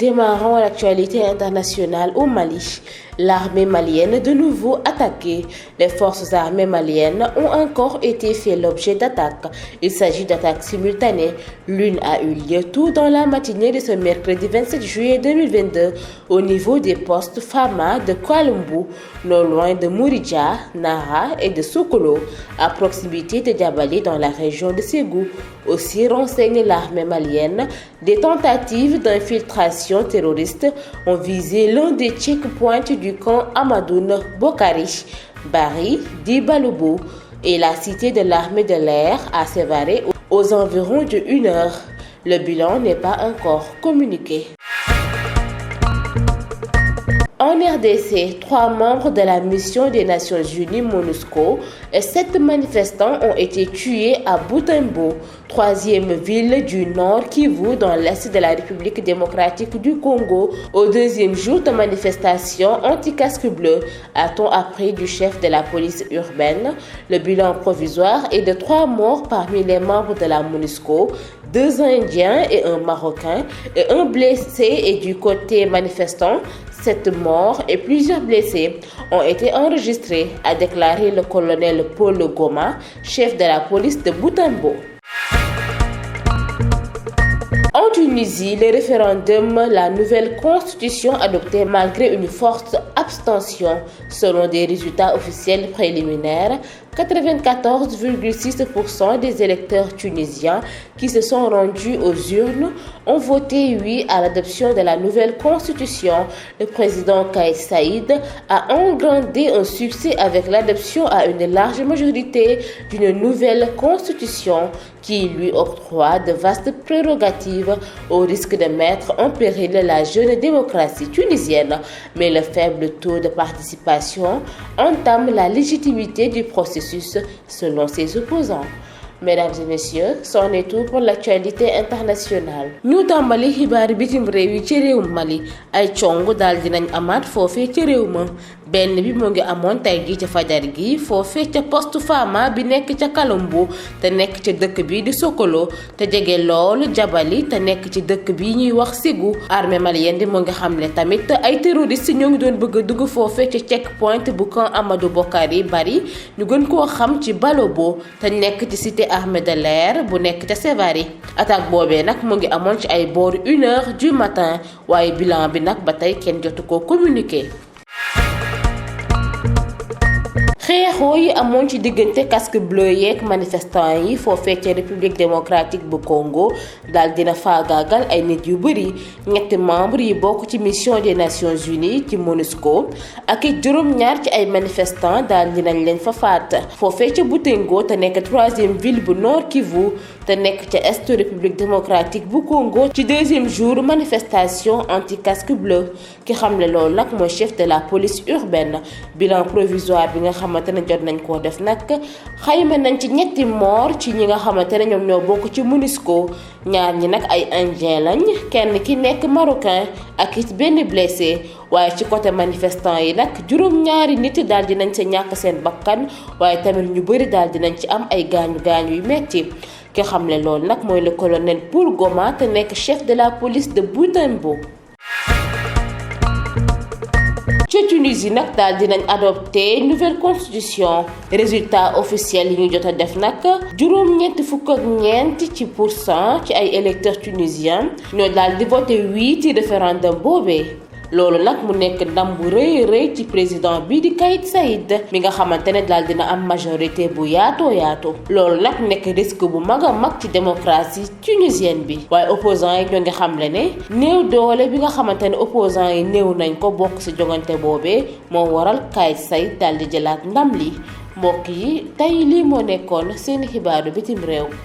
Démarrons l'actualité internationale au Mali. L'armée malienne de nouveau attaquée. Les forces armées maliennes ont encore été fait l'objet d'attaques. Il s'agit d'attaques simultanées. L'une a eu lieu tout dans la matinée de ce mercredi 27 juillet 2022 au niveau des postes Fama de Kwalumbu, non loin de Mouridja, Nara et de Sokolo, à proximité de Diabalé dans la région de Ségou. Aussi renseigne l'armée malienne, des tentatives d'infiltration terroriste ont visé l'un des checkpoints du camp Amadoune Bokari, Bari, Dibalobo et la cité de l'armée de l'air à Sévaré aux environs de 1 heure. Le bilan n'est pas encore communiqué. En RDC, 3 membres de la mission des Nations Unies MONUSCO et 7 manifestants ont été tués à Butembo, 3e ville du Nord Kivu dans l'est de la République démocratique du Congo, au 2e jour de manifestation anti-casque bleu, a-t-on appris du chef de la police urbaine. Le bilan provisoire est de 3 morts parmi les membres de la MONUSCO, 2 Indiens et un Marocain, et un blessé, et du côté manifestant, 7 morts et plusieurs blessés ont été enregistrés, a déclaré le colonel Paul Goma, chef de la police de Butembo. En Tunisie, le référendum, la nouvelle constitution adoptée malgré une forte abstention. Selon des résultats officiels préliminaires, 94,6% des électeurs tunisiens qui se sont rendus aux urnes ont voté oui à l'adoption de la nouvelle constitution. Le président Kais Saïed a engrandé un succès avec l'adoption à une large majorité d'une nouvelle constitution qui lui octroie de vastes prérogatives au risque de mettre en péril la jeune démocratie tunisienne. Mais le faible taux de participation entame la légitimité du processus selon ses opposants. Mesdames et messieurs, c'en est tout pour l'actualité internationale. ñu tàmbali xibaar bitim réew yi ci réewum Mali ay cong daal dinañ amaat foofee ci réew ma benn bi mu ngi amoon tey gi ca fajar gi foofee ca poste Fama bi nekk ca Kalumbu te nekk ca dëkk bi di Sokolo te jege loolu Jabali te nekk ci dëkk bi ñuy wax Ségou. Armée malienne di mu ngi xamle tamit ay terroristes ñoo ngi doon bëgg a dugg foofee ca checkpoint bu camp Amadou Bokari Bari ñu gën koo xam ci Balobo te nekk ci cité armée de l'air bu nekk ca Sévaré. Attaque boobee nag mu ngi amoon ci ay booru 1 heure du matin waaye bilan bi nag ba tey kenn jotu ko communiqué. xeexoo yi amoon ci diggante casque bleu yeeg manifestant yi foofee ca République démocratique bu Congo daal dina faagaagal ay nit yu bëri. ñetti membres yi bokk ci mission des Nations Unies ci MONUSCO ak juróom-ñaar ci ay manifestants daal dinañ leen fa faat foofee ca Butembo te nekk 3e ville bu Nord Kivu te nekk ca est République démocratique bu Congo ci 2e jour manifestation anti casque bleu. ki xamle loolu nag mooy chef de la police urbaine. Bilan provisoire bi nga xamante ne jot nañ koo def nag xayma nañ ci 3 mort ci ñi nga xamante ne ñoom ñoo bokk ci MONUSCO. ñaar ñi nag ay indien lañ, kenn ki nekk marocain ak it benn blessé. waaye ci côté manifestant yi nag juróom-ñaari nit daal dinañ sa ñàkk seen bakkan waaye tamit ñu bëri daal dinañ ci am ay gaañu yu metti. ki xamle loolu nag mooy le colonel Paul Goma te nekk chef de la police de Butembo. ci Tunisie nag daal dinañ adopté nouvelle constitution. résultat officiel yi ñu jot a def nag %4.4% ci ay électeurs tunisiens ñoo daal di voté oui ci référendum boobee. loolu nag mu nekk ndam bu rëy ci président bii di Kais Saïed mi nga xamante ne daal dina am majorité bu yaatoo. loolu nag nekk risque bu mag a mag ci démocratie tunisienne bi. waaye opposants yi ñoo ngi xamle ne néew doole bi nga xamante ne opposants yi néew nañ ko bokk ci jogante boobee moo waral Kais Saïed daal di jëlaat ndam li. mbokk yi tey lii moo nekkoon seeni xibaaru bitim réew.